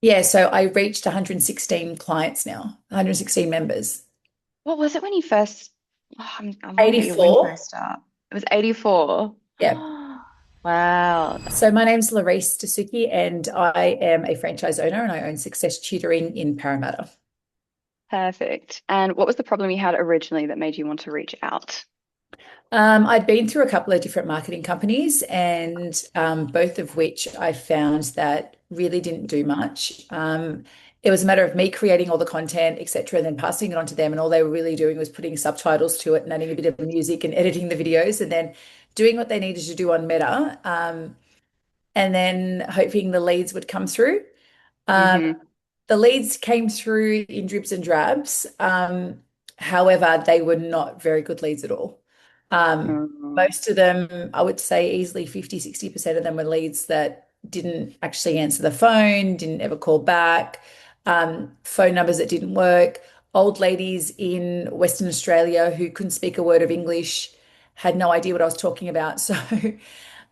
Yeah, so I reached 116 clients now, 116 members. What was it when you first? Oh, I want to get your $84. Windows up. It was 84. Yeah. Wow. So my name's Laurise Dasouqi, and I am a franchise owner and I own Success Tutoring in Parramatta. Perfect. And what was the problem you had originally that made you want to reach out? I'd been through a couple of different marketing companies, and both of which I found that really didn't do much. It was a matter of me creating all the content, etc., and then passing it on to them. And all they were really doing was putting subtitles to it and adding a bit of music and editing the videos, and then doing what they needed to do on Meta, and then hoping the leads would come through. Um, Mm-hmm. the leads came through in dribs and drabs. However, they were not very good leads at all. Mm-hmm. Most of them, I would say easily 50, 60% of them were leads that didn't actually answer the phone, didn't ever call back, phone numbers that didn't work, old ladies in Western Australia who couldn't speak a word of English, had no idea what I was talking about. So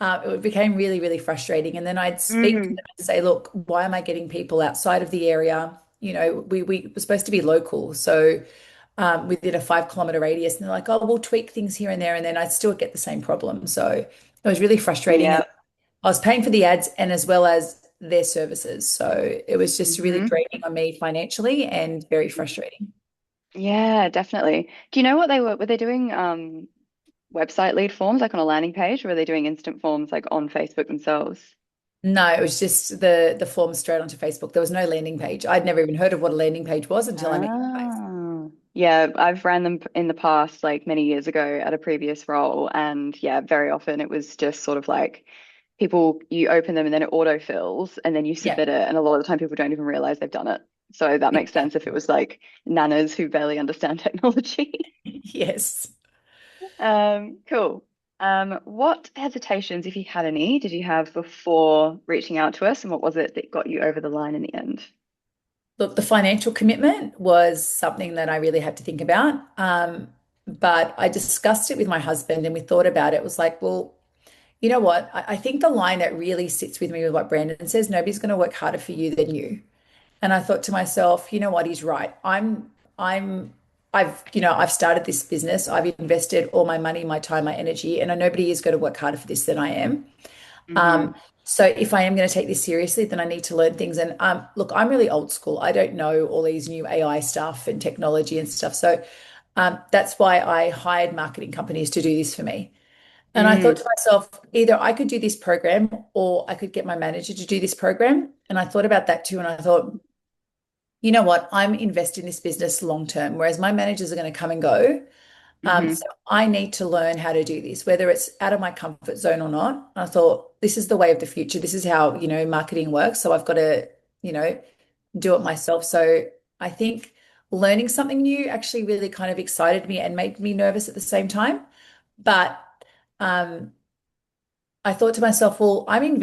it became really, really frustrating. And then I'd speak to them and say, look, why am I getting people outside of the area? You know, we were supposed to be local. So within a 5 kilometer radius, and they're like, oh, we'll tweak things here and there. And then I'd still get the same problem. So it was really frustrating. And Yeah. I was paying for the ads and as well as their services. So it was just really Mm-hmm. draining on me financially and very frustrating. Yeah, definitely. Do you know what they were they doing website lead forms like on a landing page, or were they doing instant forms like on Facebook themselves? No, it was just the form straight onto Facebook. There was no landing page. I'd never even heard of what a landing page was until I met you guys. Ah, yeah, I've ran them in the past, like many years ago at a previous role. And yeah, very often it was just sort of like people, you open them and then it autofills and then you Yeah. submit it. And a lot of the time people don't even realize they've done it. So that makes sense if it was like nanas who barely understand technology. Yes. Cool. What hesitations, if you had any, did you have before reaching out to us, and what was it that got you over the line in the end? Look, the financial commitment was something that I really had to think about. But I discussed it with my husband and we thought about it. It was like, well, you know what? I think the line that really sits with me with what Brandon says, nobody's going to work harder for you than you. And I thought to myself, you know what? He's right. I've started this business. I've invested all my money, my time, my energy, and I know nobody is going to work harder for this than I am. Um, Mm-hmm. so if I am going to take this seriously, then I need to learn things. And look, I'm really old school. I don't know all these new AI stuff and technology and stuff. So that's why I hired marketing companies to do this for me. And I thought Mm-hmm. to myself, either I could do this program or I could get my manager to do this program. And I thought about that too. And I thought, you know what? I'm investing in this business long term, whereas my managers are going to come and go. Mm-hmm. So I need to learn how to do this, whether it's out of my comfort zone or not. I thought this is the way of the future. This is how, marketing works. So I've got to, you know, do it myself. So I think learning something new actually really kind of excited me and made me nervous at the same time. But um, I thought to myself, well, I'm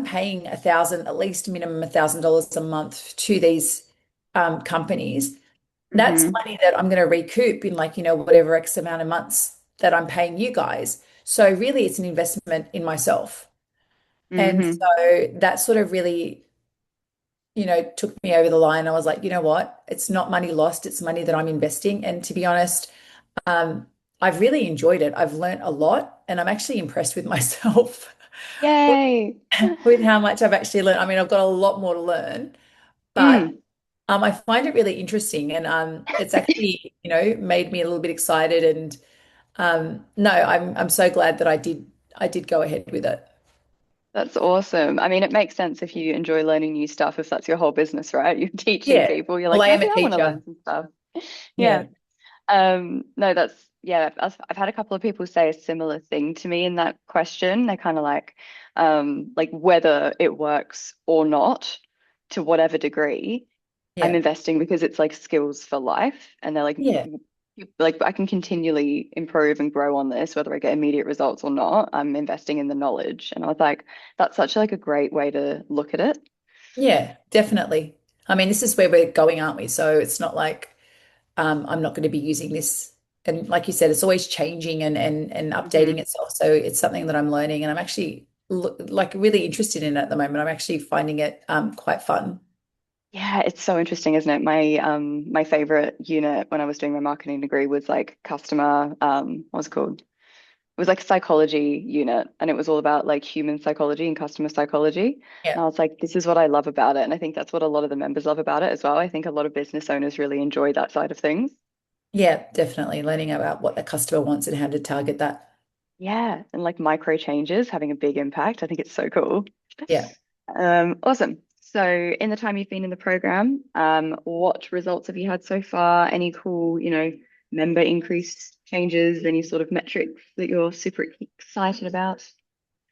paying 1,000, at least minimum $1,000 a month to these companies. That's Mm-hmm. money that I'm going to recoup in like, whatever X amount of months that I'm paying you guys. So really it's an investment in myself. And Mm-hmm. so that sort of really, took me over the line. I was like, you know what? It's not money lost, it's money that I'm investing. And to be honest, um, I've really enjoyed it. I've learned a lot and I'm actually impressed with myself Yay. with how much I've actually learned. I mean, I've got a lot more to learn, but Mm. I find it really interesting and it's actually, made me a little bit excited and no, I'm so glad that I did go ahead with it. That's awesome. I mean, it makes sense if you enjoy learning new stuff, if that's your whole business, right? You're teaching Yeah. people. You're Well, like, I am maybe a I want to learn teacher. some stuff. Yeah. Yeah. No, that's yeah. I've had a couple of people say a similar thing to me in that question. They're kind of like whether it works or not, to whatever degree, I'm Yeah. investing because it's like skills for life, and they're Yeah. like I can continually improve and grow on this, whether I get immediate results or not. I'm investing in the knowledge, and I was like, that's such like a great way to look at it. Yeah, definitely. I mean, this is where we're going, aren't we? So it's not like I'm not going to be using this. And like you said, it's always changing and updating Hmm. itself. So it's something that I'm learning and I'm actually like really interested in it at the moment. I'm actually finding it quite fun. Yeah, it's so interesting, isn't it? My favorite unit when I was doing my marketing degree was like customer what was it called? It was like a psychology unit, and it was all about like human psychology and customer psychology. Yeah. And I was like, this is what I love about it. And I think that's what a lot of the members love about it as well. I think a lot of business owners really enjoy that side of things. Yeah, definitely learning about what the customer wants and how to target that. Yeah, and like micro changes having a big impact. I think it's so cool. Yeah. Awesome. So, in the time you've been in the program, what results have you had so far? Any cool, member increase changes? Any sort of metrics that you're super excited about?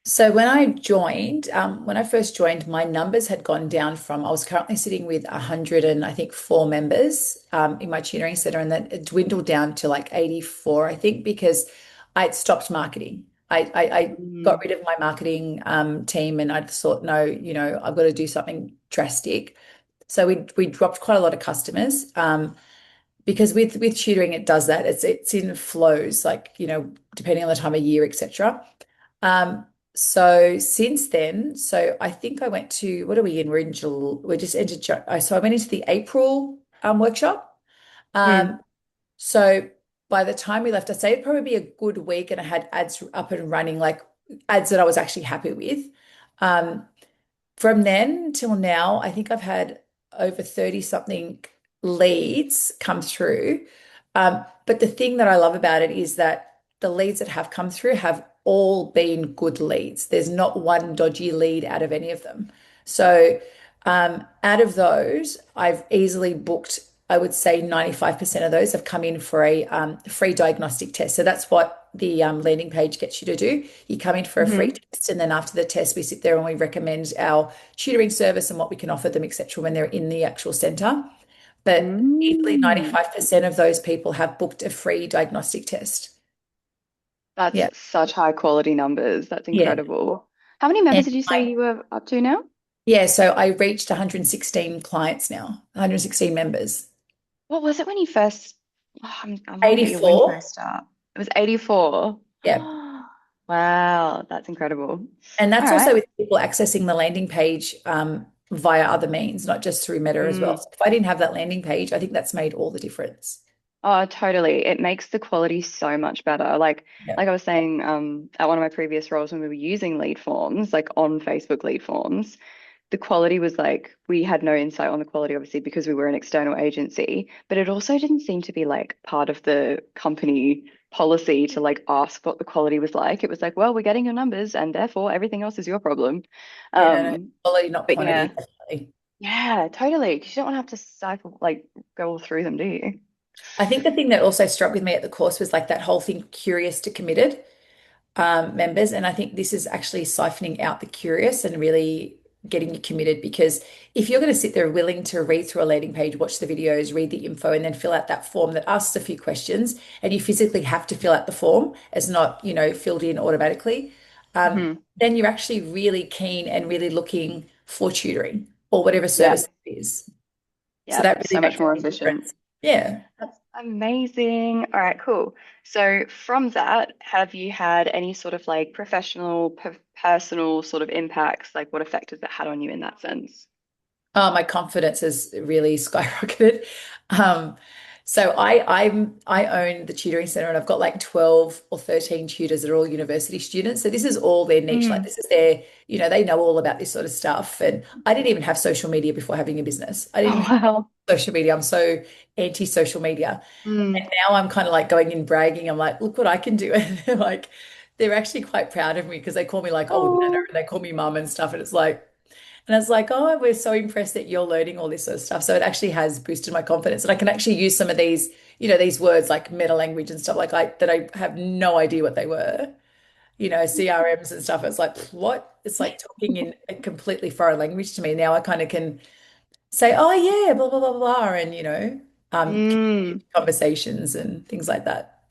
So when I first joined, my numbers had gone down from, I was currently sitting with 100 and I think 4 members in my tutoring center, and then it dwindled down to like 84, I think, because I'd stopped marketing. I got Mm, rid of my marketing team, and I just thought, no, I've got to do something drastic. So we dropped quite a lot of customers. Because with tutoring, it does that. It's in flows, like, depending on the time of year, etc. So since then, so I think I went to, what are we in? We're in July, we just entered, so I went into the April workshop. mm, Um, so by the time we left, I'd say it'd probably be a good week, and I had ads up and running, like ads that I was actually happy with. Um, from then till now, I think I've had over 30 something leads come through. But the thing that I love about it is that the leads that have come through have all been good leads. There's not one dodgy lead out of any of them. So, out of those, I've easily booked, I would say 95% of those have come in for a free diagnostic test. So that's what the landing page gets you to do. You come in for a free hmm test, and then after the test, we sit there and we recommend our tutoring service and what we can offer them, etc., when they're in the actual center. But easily mm. 95% of those people have booked a free diagnostic test. That's Yeah. such high quality numbers. That's Yeah. incredible. How many members And did you say you were up to now? yeah, so I reached 116 clients now, 116 members. What was it when you first? Oh, I want to get your win 84. first up. It was 84. Yeah. Wow, that's incredible. And All that's also right. with people accessing the landing page via other means, not just through Meta as well. Mm. So if I didn't have that landing page, I think that's made all the difference. Oh, totally. It makes the quality so much better. Yeah. Like I was saying, at one of my previous roles when we were using lead forms, like on Facebook lead forms, the quality was like we had no insight on the quality, obviously, because we were an external agency, but it also didn't seem to be like part of the company policy to like ask what the quality was like. It was like, well, we're getting your numbers and therefore everything else is your problem. Yeah, no, Um, quality, not but quantity, yeah, definitely. yeah, totally. Because you don't want to have to cycle, like go all through them, do you? I think the thing that also struck with me at the course was like that whole thing, curious to committed. Members. And I think this is actually siphoning out the curious and really getting you committed, because if you're going to sit there willing to read through a landing page, watch the videos, read the info, and then fill out that form that asks a few questions, and you physically have to fill out the form as not, filled in automatically, Hmm. then you're actually really keen and really looking for tutoring or whatever Yeah, service it is. So yeah, that really so much makes a more big efficient. difference. Yeah. That's amazing. All right, cool. So from that, have you had any sort of like professional, personal sort of impacts? Like what effect has that had on you in that sense? Oh, my confidence has really skyrocketed. Um, so I own the tutoring center, and I've got like 12 or 13 tutors that are all university students. So this is all their niche. Like Mm. this is their, they know all about this sort of stuff. And I didn't even have social media before having a business. I didn't Oh, even have wow. social media. I'm so anti-social media. Mm. And now I'm kind of like going in bragging. I'm like, look what I can do. And they're actually quite proud of me, because they call me like old nana Oh. and they call me mum and stuff. And it's like, and I was like, oh, we're so impressed that you're learning all this sort of stuff. So it actually has boosted my confidence. And I can actually use some of these, these words like meta language and stuff like that I have no idea what they were, CRMs and stuff. It's like, what? It's like talking in a completely foreign language to me. Now I kind of can say, oh yeah, blah, blah, blah, blah, and Mm. conversations and things like that.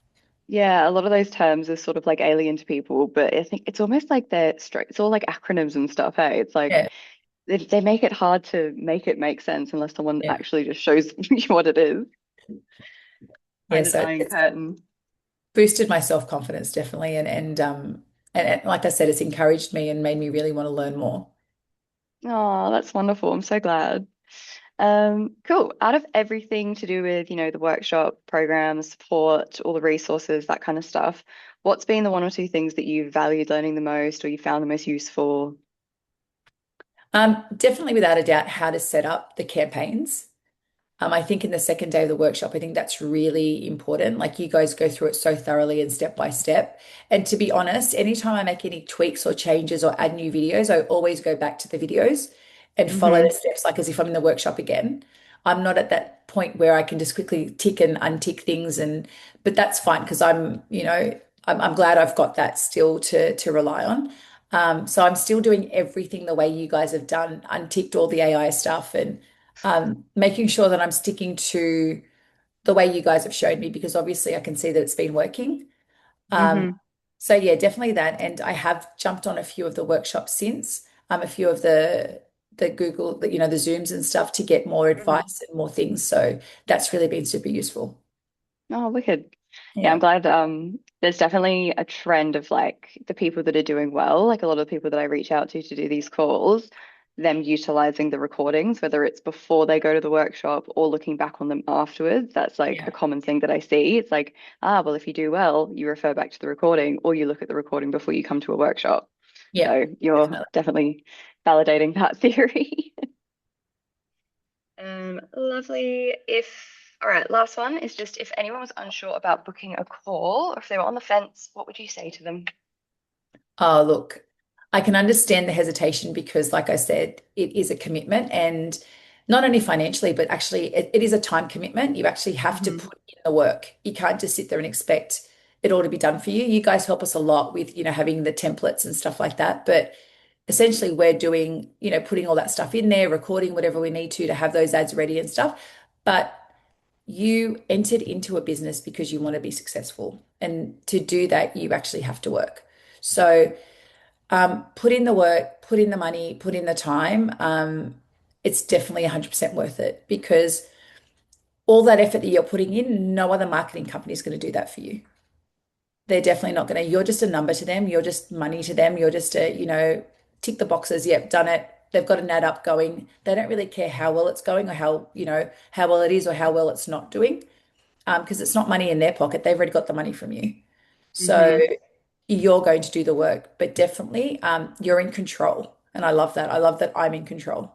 Yeah, a lot of those terms are sort of like alien to people, but I think it's almost like they're straight. It's all like acronyms and stuff. Hey, it's like Yeah. they make it hard to make it make sense unless someone Yeah. actually just shows you what it is. Yeah. Kind of So Iron it's Curtain. boosted my self-confidence definitely. And like I said, it's encouraged me and made me really want to learn more. Oh, that's wonderful. I'm so glad. Cool. Out of everything to do with, the workshop programs, support, all the resources, that kind of stuff, what's been the one or two things that you valued learning the most or you found the most useful? Definitely, without a doubt, how to set up the campaigns. I think in the second day of the workshop, I think that's really important. Like you guys go through it so thoroughly and step by step. And to be honest, anytime I make any tweaks or changes or add new videos, I always go back to the videos and follow the Mm-hmm. steps like as if I'm in the workshop again. I'm not at that point where I can just quickly tick and untick things but that's fine because I'm glad I've got that still to rely on. So I'm still doing everything the way you guys have done, unticked all the AI stuff and making sure that I'm sticking to the way you guys have showed me because obviously I can see that it's been working. Um, Mm-hmm. so yeah, definitely that. And I have jumped on a few of the workshops since, a few of the Google, the Zooms and stuff to get more Mm-hmm. advice and more things. So that's really been super useful. Oh, wicked. Yeah, I'm Yeah. glad there's definitely a trend of like the people that are doing well, like a lot of the people that I reach out to do these calls, them utilizing the recordings, whether it's before they go to the workshop or looking back on them afterwards. That's like a Yeah. common thing that I see. It's like, well, if you do well, you refer back to the recording or you look at the recording before you come to a workshop. Yeah. So you're Definitely. definitely validating that theory. Lovely. All right, last one is just if anyone was unsure about booking a call or if they were on the fence, what would you say to them? Oh, look, I can understand the hesitation because, like I said, it is a commitment and not only financially, but actually it is a time commitment. You actually have to Hmm. put in the work. You can't just sit there and expect it all to be done for you. You guys help us a lot with, having the templates and stuff like that. But essentially we're doing, putting all that stuff in there, recording whatever we need to have those ads ready and stuff. But you entered into a business because you want to be successful. And to do that, you actually have to work. So put in the work, put in the money, put in the time. It's definitely 100% worth it because all that effort that you're putting in, no other marketing company is going to do that for you. They're definitely not going to. You're just a number to them. You're just money to them. You're just tick the boxes. Yep, done it. They've got an ad up going. They don't really care how well it's going or how well it is or how well it's not doing because it's not money in their pocket. They've already got the money from you. So Hmm. you're going to do the work, but definitely you're in control. And I love that. I love that I'm in control.